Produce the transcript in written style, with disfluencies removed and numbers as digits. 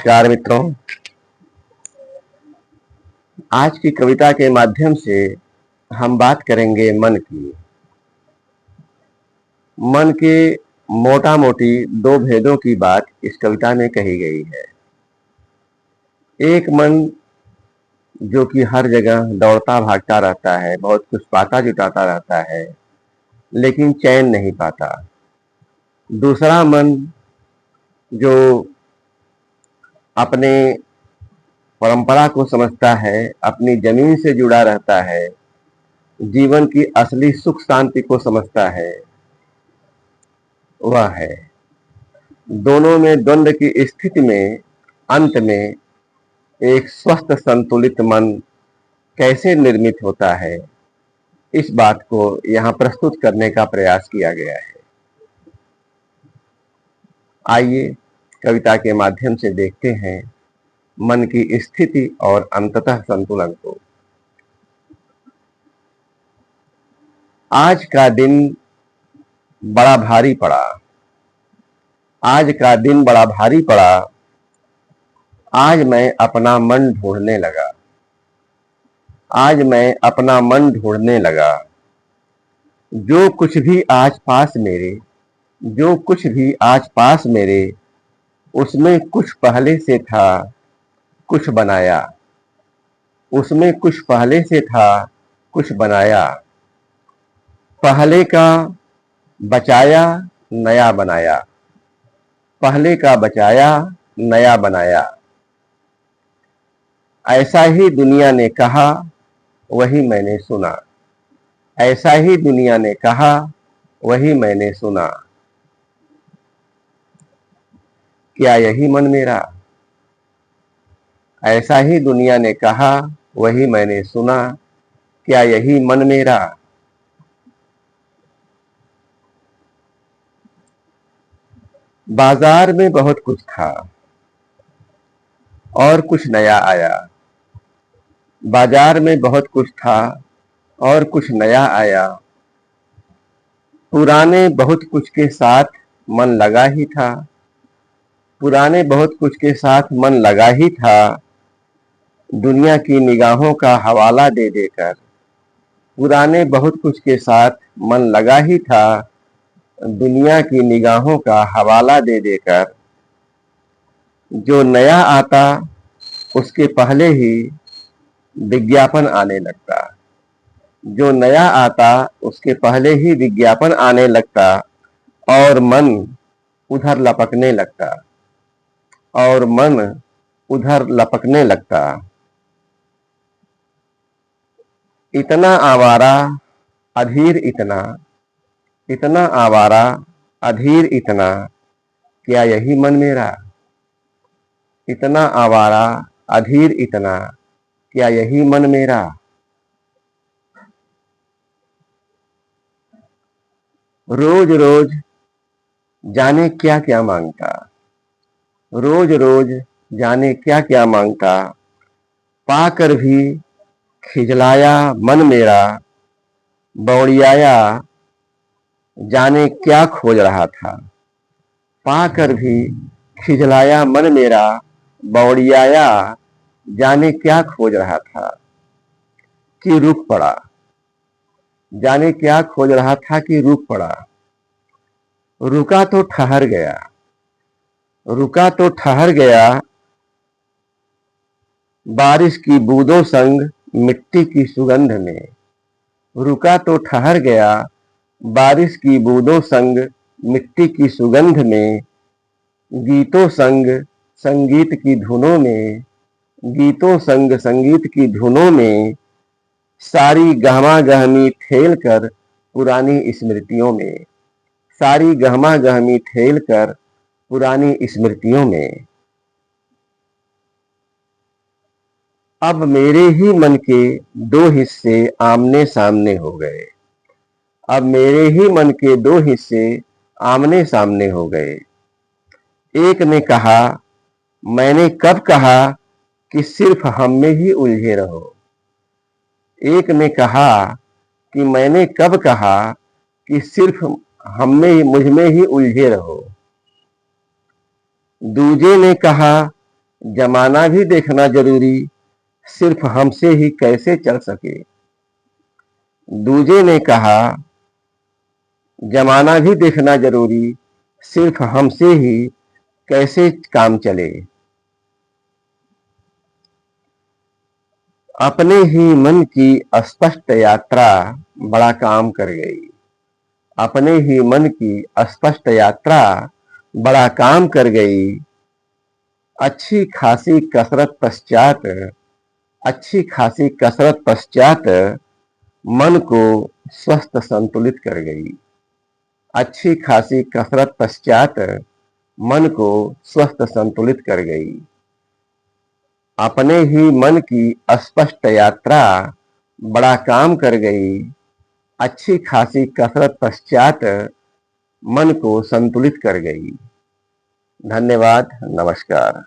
नमस्कार मित्रों। आज की कविता के माध्यम से हम बात करेंगे मन की। मन के मोटा मोटी दो भेदों की बात इस कविता में कही गई है। एक मन जो कि हर जगह दौड़ता भागता रहता है, बहुत कुछ पाता जुटाता रहता है, लेकिन चैन नहीं पाता। दूसरा मन जो अपने परंपरा को समझता है, अपनी जमीन से जुड़ा रहता है, जीवन की असली सुख शांति को समझता है, वह है। दोनों में द्वंद्व की स्थिति में अंत में एक स्वस्थ संतुलित मन कैसे निर्मित होता है, इस बात को यहां प्रस्तुत करने का प्रयास किया गया है। आइए कविता के माध्यम से देखते हैं मन की स्थिति और अंततः संतुलन को। आज का दिन बड़ा भारी पड़ा, आज का दिन बड़ा भारी पड़ा, आज मैं अपना मन ढूंढने लगा, आज मैं अपना मन ढूंढने लगा। जो कुछ भी आज पास मेरे, जो कुछ भी आज पास मेरे, उसमें कुछ पहले से था, कुछ बनाया, उसमें कुछ पहले से था, कुछ बनाया। पहले का बचाया, नया बनाया, पहले का बचाया, नया बनाया। ऐसा ही दुनिया ने कहा, वही मैंने सुना, ऐसा ही दुनिया ने कहा, वही मैंने सुना। क्या यही मन मेरा? ऐसा ही दुनिया ने कहा, वही मैंने सुना। क्या यही मन मेरा? बाजार में बहुत कुछ था और कुछ नया आया, बाजार में बहुत कुछ था और कुछ नया आया। पुराने बहुत कुछ के साथ मन लगा ही था, पुराने बहुत कुछ के साथ मन लगा ही था। दुनिया की निगाहों का हवाला दे देकर, पुराने बहुत कुछ के साथ मन लगा ही था, दुनिया की निगाहों का हवाला दे देकर। जो नया आता उसके पहले ही विज्ञापन आने लगता, जो नया आता उसके पहले ही विज्ञापन आने लगता और मन उधर लपकने लगता, और मन उधर लपकने लगता। इतना आवारा अधीर, इतना इतना आवारा अधीर, इतना क्या यही मन मेरा? इतना आवारा अधीर, इतना क्या यही मन मेरा? रोज रोज जाने क्या क्या मांगता, रोज रोज जाने क्या क्या मांगता। पाकर भी खिजलाया मन मेरा, बौड़ियाया जाने क्या खोज रहा था। पाकर भी खिजलाया मन मेरा, बौड़ियाया जाने क्या खोज रहा था। कि रुक पड़ा, जाने क्या खोज रहा था कि रुक पड़ा। रुका तो ठहर गया, रुका तो ठहर गया। बारिश की बूंदों संग मिट्टी की सुगंध में, रुका तो ठहर गया। बारिश की बूंदों संग मिट्टी की सुगंध में। गीतों संग संगीत की धुनों में, गीतों संग संगीत की धुनों में। सारी गहमा गहमी ठेल कर पुरानी स्मृतियों में, सारी गहमा गहमी ठेल कर पुरानी स्मृतियों में। अब मेरे ही मन के दो हिस्से आमने सामने हो गए, अब मेरे ही मन के दो हिस्से आमने सामने हो गए। एक ने कहा, मैंने कब कहा कि सिर्फ हम में ही उलझे रहो। एक ने कहा कि मैंने कब कहा कि सिर्फ हम में ही, मुझ में ही उलझे रहो। दूजे ने कहा जमाना भी देखना जरूरी, सिर्फ हमसे ही कैसे चल सके। दूजे ने कहा, जमाना भी देखना जरूरी, सिर्फ हमसे ही कैसे काम चले। अपने ही मन की अस्पष्ट यात्रा बड़ा काम कर गई। अपने ही मन की अस्पष्ट यात्रा बड़ा काम कर गई। अच्छी खासी कसरत पश्चात, अच्छी खासी कसरत पश्चात मन को स्वस्थ संतुलित कर गई। अच्छी खासी कसरत पश्चात मन को स्वस्थ संतुलित कर गई। अपने ही मन की अस्पष्ट यात्रा बड़ा काम कर गई। अच्छी खासी कसरत पश्चात मन को संतुलित कर गई। धन्यवाद, नमस्कार।